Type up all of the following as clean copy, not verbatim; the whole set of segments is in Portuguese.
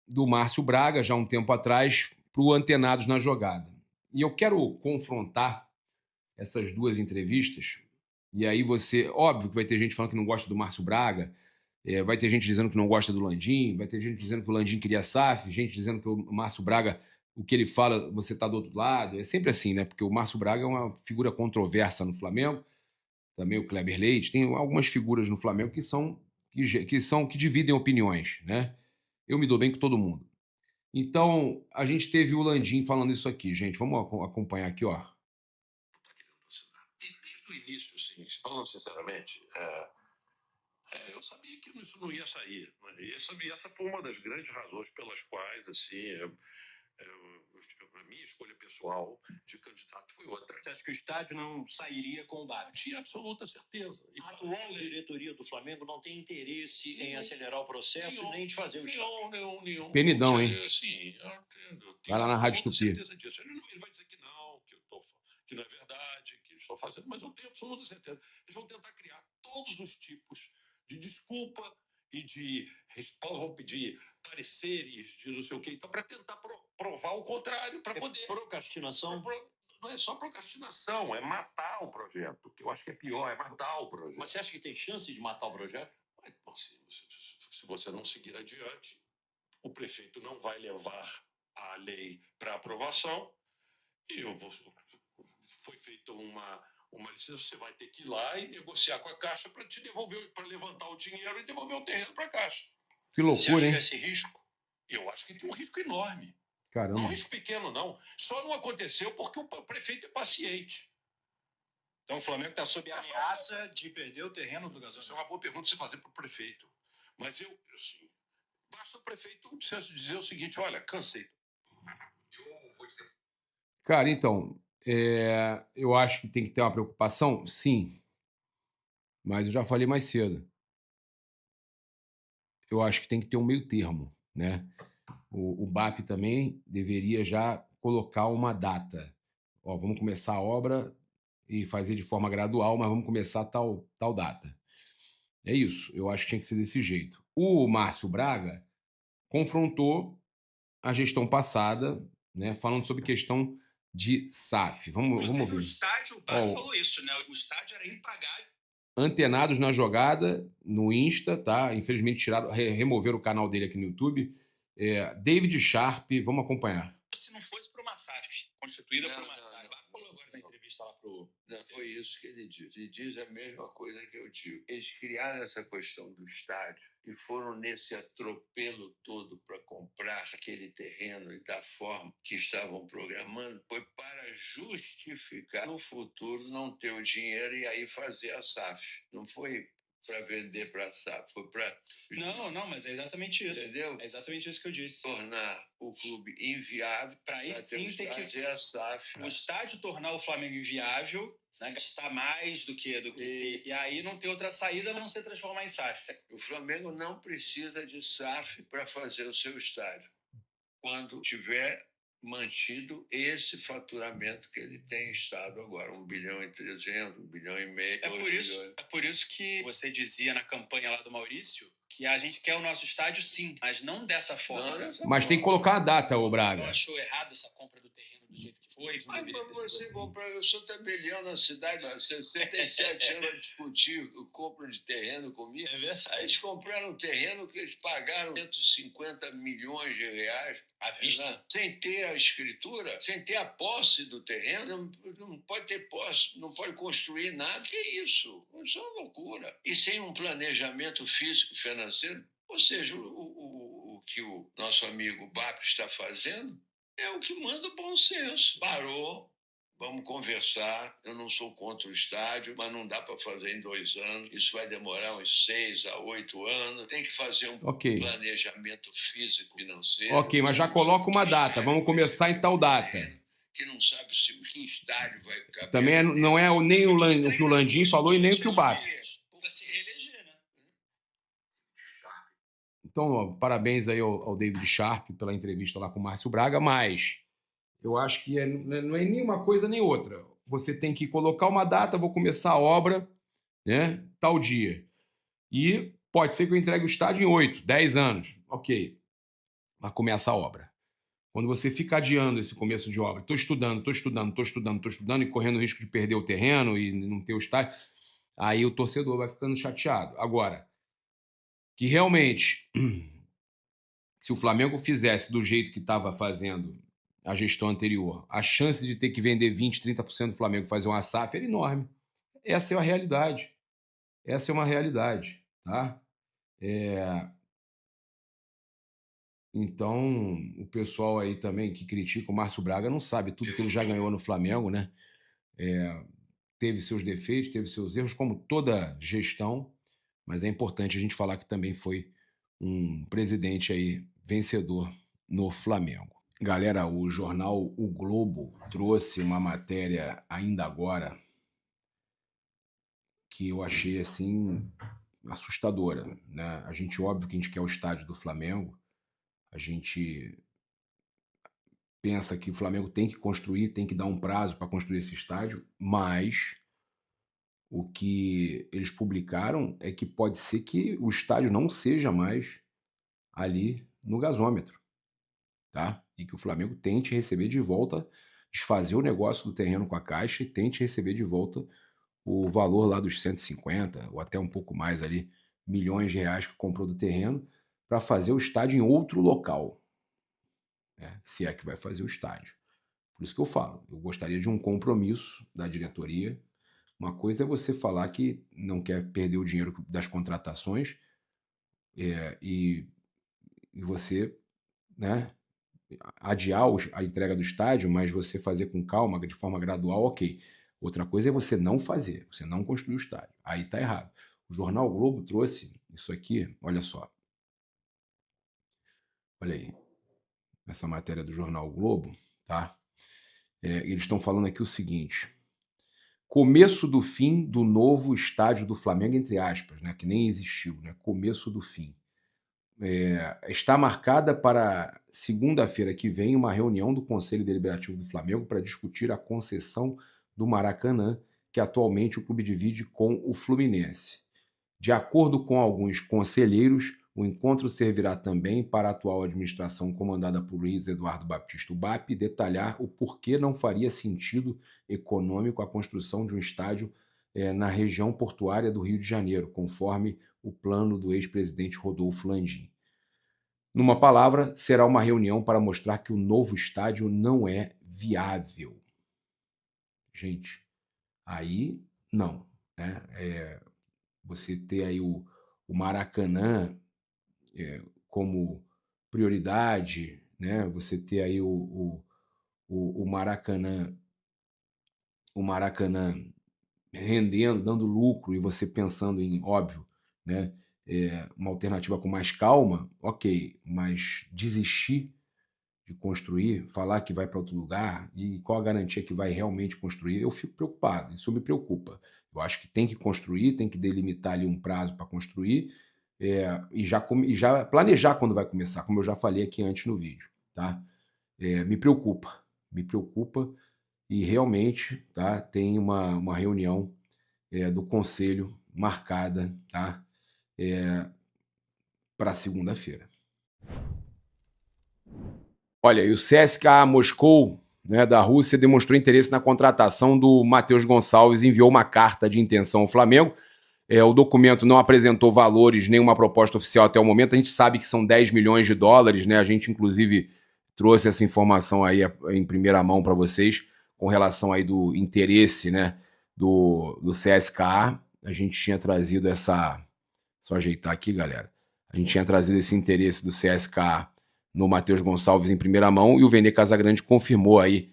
do Márcio Braga, já há um tempo atrás, para o Antenados na Jogada. E eu quero confrontar essas duas entrevistas. E aí você... Óbvio que vai ter gente falando que não gosta do Márcio Braga, vai ter gente dizendo que não gosta do Landim, vai ter gente dizendo que o Landim queria SAF, gente dizendo que o Márcio Braga, o que ele fala, você está do outro lado. É sempre assim, né? Porque o Márcio Braga é uma figura controversa no Flamengo, também o Kleber Leite, tem algumas figuras no Flamengo que dividem opiniões, né? Eu me dou bem com todo mundo. Então, a gente teve o Landim falando isso aqui, gente. Vamos acompanhar aqui, ó. E desde o início, assim, falando sinceramente, eu sabia que isso não ia sair. Né? E essa foi uma das grandes razões pelas quais, assim, a minha escolha pessoal de candidato foi outra. Você acha que o estádio não sairia com o Bap? Tinha absoluta certeza. A atual diretoria do Flamengo não tem interesse em acelerar o processo nem de fazer o estádio. Nenhum. Penidão, hein? Sim, eu entendo. Vai lá na Rádio Tupi. Certeza disso. Ele vai dizer que não, que não é verdade, que estou fazendo, mas eu tenho absoluta certeza. Eles vão tentar criar todos os tipos de desculpa e de vão pedir pareceres de não sei o quê, então, para tentar provar o contrário, para poder... Procrastinação? Não é só procrastinação, é matar o projeto, que eu acho que é pior, é matar o projeto. Mas você acha que tem chance de matar o projeto? Se você não seguir adiante, o prefeito não vai levar a lei para aprovação e foi feita uma licença, você vai ter que ir lá e negociar com a Caixa para te devolver, para levantar o dinheiro e devolver o terreno para a Caixa. Que loucura, hein? Você acha que esse risco? Eu acho que tem um risco enorme. Caramba. Não é um risco pequeno, não. Só não aconteceu porque o prefeito é paciente. Então o Flamengo está sob a ameaça de perder o terreno do Gasol. Isso é uma boa pergunta você fazer para o prefeito. Mas assim, basta o prefeito dizer o seguinte: olha, cansei. Eu vou dizer. Cara, então, eu acho que tem que ter uma preocupação, sim. Mas eu já falei mais cedo. Eu acho que tem que ter um meio termo, né? O BAP também deveria já colocar uma data. Ó, vamos começar a obra e fazer de forma gradual, mas vamos começar tal data. É isso. Eu acho que tinha que ser desse jeito. O Márcio Braga confrontou a gestão passada, né, falando sobre questão de SAF. Vamos ver. O estádio, o BAP falou isso, né? O estádio era impagável. Antenados na Jogada, no Insta, tá? Infelizmente removeram o canal dele aqui no YouTube. David Sharp, vamos acompanhar. Se não fosse para uma SAF, constituída por uma SAF. Falou agora na entrevista lá pro... Não, foi isso que ele disse. Ele diz a mesma coisa que eu digo. Eles criaram essa questão do estádio e foram nesse atropelo todo para comprar aquele terreno e da forma que estavam programando, foi para justificar no futuro não ter o dinheiro e aí fazer a SAF. Não foi para vender para a SAF, foi para... Não, mas é exatamente isso. Entendeu? É exatamente isso que eu disse. Tornar o clube inviável para isso sim tem que fazer a SAF. O estádio tornar o Flamengo inviável, né, gastar mais do que e aí não ter outra saída a não ser transformar em SAF. O Flamengo não precisa de SAF para fazer o seu estádio. Quando tiver mantido esse faturamento que ele tem estado agora, 1,3 bilhão, 1,5 bilhão. É por isso que você dizia na campanha lá do Maurício que a gente quer o nosso estádio sim, mas não dessa forma. Mas tem que colocar a data, ô Braga. Não achou errado essa compra do terreno do jeito que foi? Mas você comprar, eu sou tabelião na cidade há 67 anos a discutir o compra de terreno comigo. É verdade. Eles compraram um terreno que eles pagaram 150 milhões de reais. À vista? Sem ter a escritura, sem ter a posse do terreno, não pode ter posse, não pode construir nada. Que isso? Isso é uma loucura. E sem um planejamento físico financeiro, ou seja, o que o nosso amigo BAP está fazendo é o que manda bom senso. Parou, vamos conversar. Eu não sou contra o estádio, mas não dá para fazer em 2 anos. Isso vai demorar uns 6 a 8 anos. Tem que fazer um planejamento físico financeiro. Ok, mas já coloca uma data. Vamos começar em tal data. Que não sabe se que estádio vai ficar. Também não é nem o que o Landim falou e nem o que o BAP. Para se reeleger, né? Então, ó, parabéns aí ao David Sharp pela entrevista lá com o Márcio Braga, mas eu acho que não é nem uma coisa nem outra. Você tem que colocar uma data, vou começar a obra, né, tal dia. E pode ser que eu entregue o estádio em 8, 10 anos. Ok. a começa a obra. Quando você fica adiando esse começo de obra, estou estudando e correndo o risco de perder o terreno e não ter o estádio, aí o torcedor vai ficando chateado. Agora, que realmente, se o Flamengo fizesse do jeito que estava fazendo a gestão anterior, a chance de ter que vender 20%, 30% do Flamengo fazer uma SAF era enorme. Essa é a realidade. Essa é uma realidade, tá? Então, o pessoal aí também que critica o Márcio Braga não sabe tudo que ele já ganhou no Flamengo, né? Teve seus defeitos, teve seus erros, como toda gestão, mas é importante a gente falar que também foi um presidente aí vencedor no Flamengo. Galera, o jornal O Globo trouxe uma matéria ainda agora que eu achei assim assustadora, né? A gente, óbvio que a gente quer o estádio do Flamengo, a gente pensa que o Flamengo tem que construir, tem que dar um prazo para construir esse estádio, mas o que eles publicaram é que pode ser que o estádio não seja mais ali no gasômetro, tá? E que o Flamengo tente receber de volta, desfazer o negócio do terreno com a Caixa e tente receber de volta o valor lá dos 150 ou até um pouco mais ali, milhões de reais que comprou do terreno para fazer o estádio em outro local, né? Se é que vai fazer o estádio. Por isso que eu falo, eu gostaria de um compromisso da diretoria. Uma coisa é você falar que não quer perder o dinheiro das contratações e você, né, adiar a entrega do estádio, mas você fazer com calma, de forma gradual, ok. Outra coisa é você não fazer, você não construir o estádio. Aí tá errado. O Jornal Globo trouxe isso aqui, olha só. Olha aí, essa matéria do Jornal Globo, tá? Eles estão falando aqui o seguinte: começo do fim do novo estádio do Flamengo, entre aspas, né, que nem existiu, né? Começo do fim. Está marcada para segunda-feira que vem uma reunião do Conselho Deliberativo do Flamengo para discutir a concessão do Maracanã, que atualmente o clube divide com o Fluminense. De acordo com alguns conselheiros, o encontro servirá também para a atual administração comandada por Luiz Eduardo Baptista BAP detalhar o porquê não faria sentido econômico a construção de um estádio na região portuária do Rio de Janeiro, conforme o plano do ex-presidente Rodolfo Landim. Numa palavra, será uma reunião para mostrar que o novo estádio não é viável. Gente, aí não, né? Você ter aí o Maracanã como prioridade, né? Você ter aí o Maracanã rendendo, dando lucro, e você pensando em, óbvio, né, uma alternativa com mais calma, ok, mas desistir de construir, falar que vai para outro lugar, e qual a garantia que vai realmente construir, eu fico preocupado, isso me preocupa. Eu acho que tem que construir, tem que delimitar ali um prazo para construir, e já planejar quando vai começar, como eu já falei aqui antes no vídeo, tá? Me preocupa, e realmente, tá, tem uma reunião do Conselho marcada, tá, para segunda-feira. Olha, e o CSKA Moscou, né, da Rússia, demonstrou interesse na contratação do Matheus Gonçalves e enviou uma carta de intenção ao Flamengo. O documento não apresentou valores, nenhuma proposta oficial até o momento. A gente sabe que são 10 milhões de dólares, né? A gente, inclusive, trouxe essa informação aí em primeira mão para vocês, com relação aí do interesse, né, do CSKA. A gente tinha trazido essa... Só ajeitar aqui, galera. A gente tinha trazido esse interesse do CSKA no Matheus Gonçalves em primeira mão, e o Vene Casagrande confirmou aí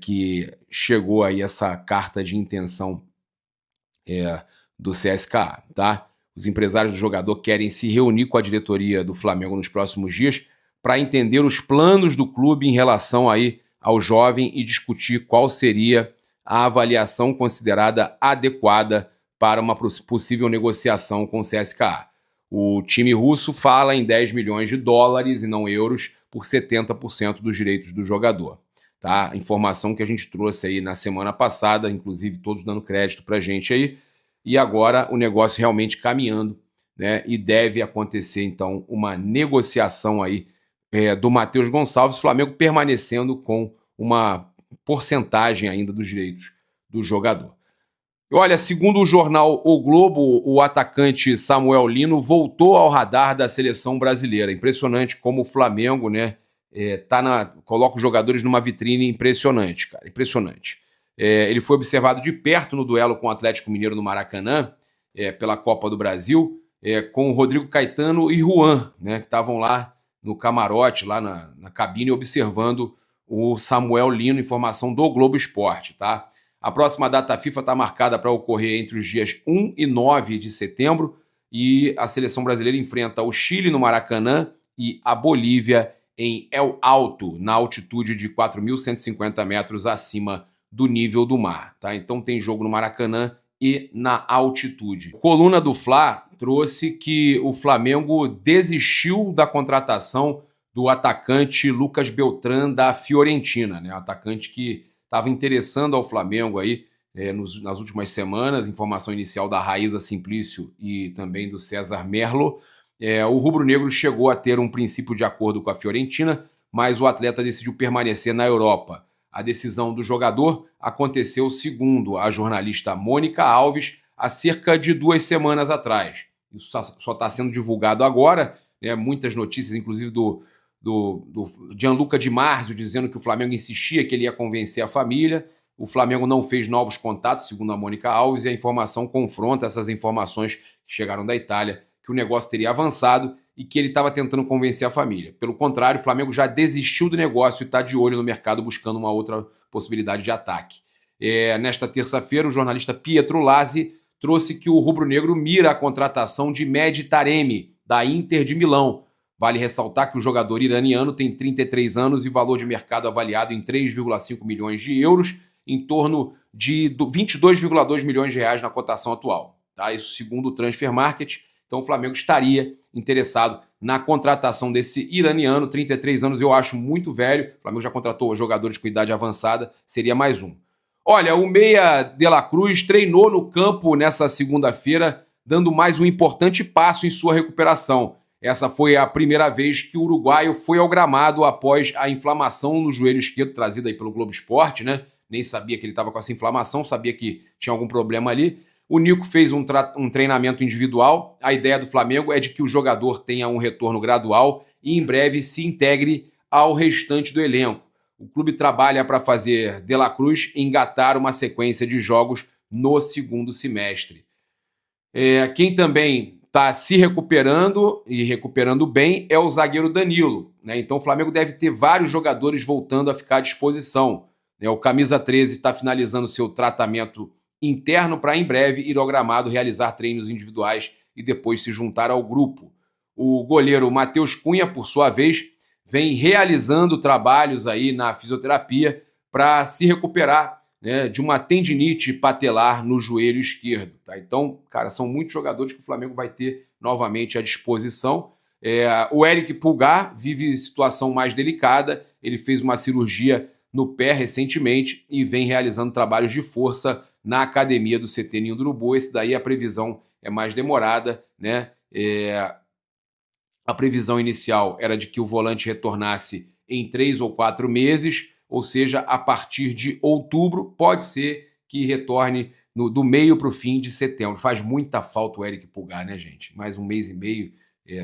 que chegou aí essa carta de intenção do CSKA, tá? Os empresários do jogador querem se reunir com a diretoria do Flamengo nos próximos dias para entender os planos do clube em relação aí ao jovem e discutir qual seria a avaliação considerada adequada para uma possível negociação com o CSKA. O time russo fala em 10 milhões de dólares e não euros por 70% dos direitos do jogador. Tá? Informação que a gente trouxe aí na semana passada, inclusive todos dando crédito para a gente aí, e agora o negócio realmente caminhando, né? E deve acontecer então uma negociação aí do Matheus Gonçalves, o Flamengo permanecendo com uma porcentagem ainda dos direitos do jogador. Olha, segundo o jornal O Globo, o atacante Samuel Lino voltou ao radar da seleção brasileira. Impressionante como o Flamengo, né, coloca os jogadores numa vitrine impressionante, cara, impressionante. Ele foi observado de perto no duelo com o Atlético Mineiro no Maracanã, pela Copa do Brasil, com o Rodrigo Caetano e Juan, né, que estavam lá no camarote, lá na cabine, observando o Samuel Lino, informação do Globo Esporte, tá? A próxima data FIFA está marcada para ocorrer entre os dias 1 e 9 de setembro e a seleção brasileira enfrenta o Chile no Maracanã e a Bolívia em El Alto, na altitude de 4.150 metros acima do nível do mar. Tá? Então tem jogo no Maracanã e na altitude. A coluna do Fla trouxe que o Flamengo desistiu da contratação do atacante Lucas Beltrán da Fiorentina, né? O atacante que estava interessando ao Flamengo aí nas últimas semanas, informação inicial da Raíza Simplício e também do César Merlo. O rubro-negro chegou a ter um princípio de acordo com a Fiorentina, mas o atleta decidiu permanecer na Europa. A decisão do jogador aconteceu, segundo a jornalista Mônica Alves, há cerca de 2 semanas atrás. Isso só está sendo divulgado agora, né? Muitas notícias, inclusive do Gianluca Di Marzio, dizendo que o Flamengo insistia que ele ia convencer a família. O Flamengo não fez novos contatos, segundo a Mônica Alves, e a informação confronta essas informações que chegaram da Itália, que o negócio teria avançado e que ele estava tentando convencer a família. Pelo contrário, o Flamengo já desistiu do negócio e está de olho no mercado buscando uma outra possibilidade de ataque. Nesta terça-feira, o jornalista Pietro Lazzi trouxe que o rubro-negro mira a contratação de Mehdi Taremi, da Inter de Milão. Vale ressaltar que o jogador iraniano tem 33 anos e valor de mercado avaliado em 3,5 milhões de euros, em torno de 22,2 milhões de reais na cotação atual. Tá? Isso segundo o Transfer Market. Então o Flamengo estaria interessado na contratação desse iraniano, 33 anos, eu acho muito velho. O Flamengo já contratou jogadores com idade avançada, seria mais um. Olha, o meia De La Cruz treinou no campo nessa segunda-feira, dando mais um importante passo em sua recuperação. Essa foi a primeira vez que o uruguaio foi ao gramado após a inflamação no joelho esquerdo, trazida aí pelo Globo Esporte, né? Nem sabia que ele estava com essa inflamação, sabia que tinha algum problema ali. O Nico fez um treinamento individual. A ideia do Flamengo é de que o jogador tenha um retorno gradual e em breve se integre ao restante do elenco. O clube trabalha para fazer De La Cruz engatar uma sequência de jogos no segundo semestre. Quem também está se recuperando e recuperando bem é o zagueiro Danilo, né? Então o Flamengo deve ter vários jogadores voltando a ficar à disposição. O camisa 13 está finalizando seu tratamento interno para em breve ir ao gramado realizar treinos individuais e depois se juntar ao grupo. O goleiro Matheus Cunha, por sua vez, vem realizando trabalhos aí na fisioterapia para se recuperar, né, de uma tendinite patelar no joelho esquerdo. Tá? Então, cara, são muitos jogadores que o Flamengo vai ter novamente à disposição. O Eric Pulgar vive situação mais delicada, ele fez uma cirurgia no pé recentemente e vem realizando trabalhos de força na academia do CT Ninho do Urubu. Esse daí a previsão é mais demorada, né? A previsão inicial era de que o volante retornasse em 3 ou 4 meses, ou seja, a partir de outubro, pode ser que retorne do meio para o fim de setembro. Faz muita falta o Eric Pulgar, né, gente? Mais 1 mês e meio,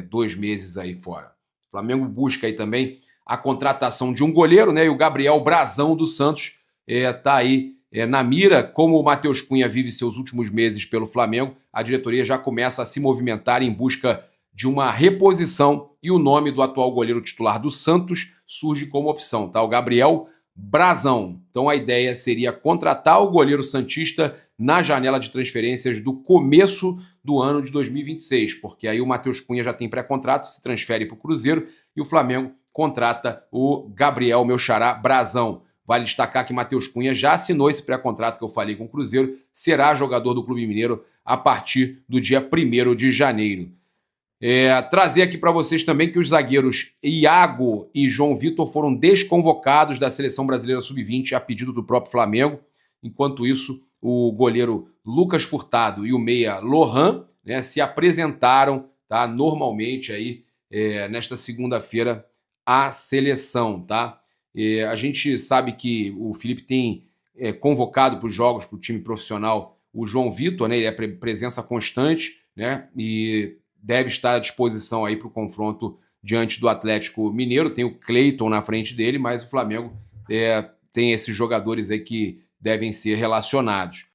2 meses aí fora. O Flamengo busca aí também a contratação de um goleiro, né? E o Gabriel Brazão do Santos está aí na mira. Como o Matheus Cunha vive seus últimos meses pelo Flamengo, a diretoria já começa a se movimentar em busca de uma reposição e o nome do atual goleiro titular do Santos surge como opção, tá? O Gabriel Brazão. Então a ideia seria contratar o goleiro santista na janela de transferências do começo do ano de 2026, porque aí o Matheus Cunha já tem pré-contrato, se transfere para o Cruzeiro e o Flamengo contrata o Gabriel, meu xará, Brazão. Vale destacar que Matheus Cunha já assinou esse pré-contrato que eu falei com o Cruzeiro, será jogador do Clube Mineiro a partir do dia 1º de janeiro. Trazer aqui para vocês também que os zagueiros Iago e João Vitor foram desconvocados da Seleção Brasileira Sub-20 a pedido do próprio Flamengo. Enquanto isso, o goleiro Lucas Furtado e o meia Lohan, né, se apresentaram, tá, normalmente aí, nesta segunda-feira à seleção, tá? A gente sabe que o Felipe tem convocado para os jogos, para o time profissional, o João Vitor, né? Ele é presença constante, né? E deve estar à disposição aí para o confronto diante do Atlético Mineiro. Tem o Cleiton na frente dele, mas o Flamengo tem esses jogadores aí que devem ser relacionados.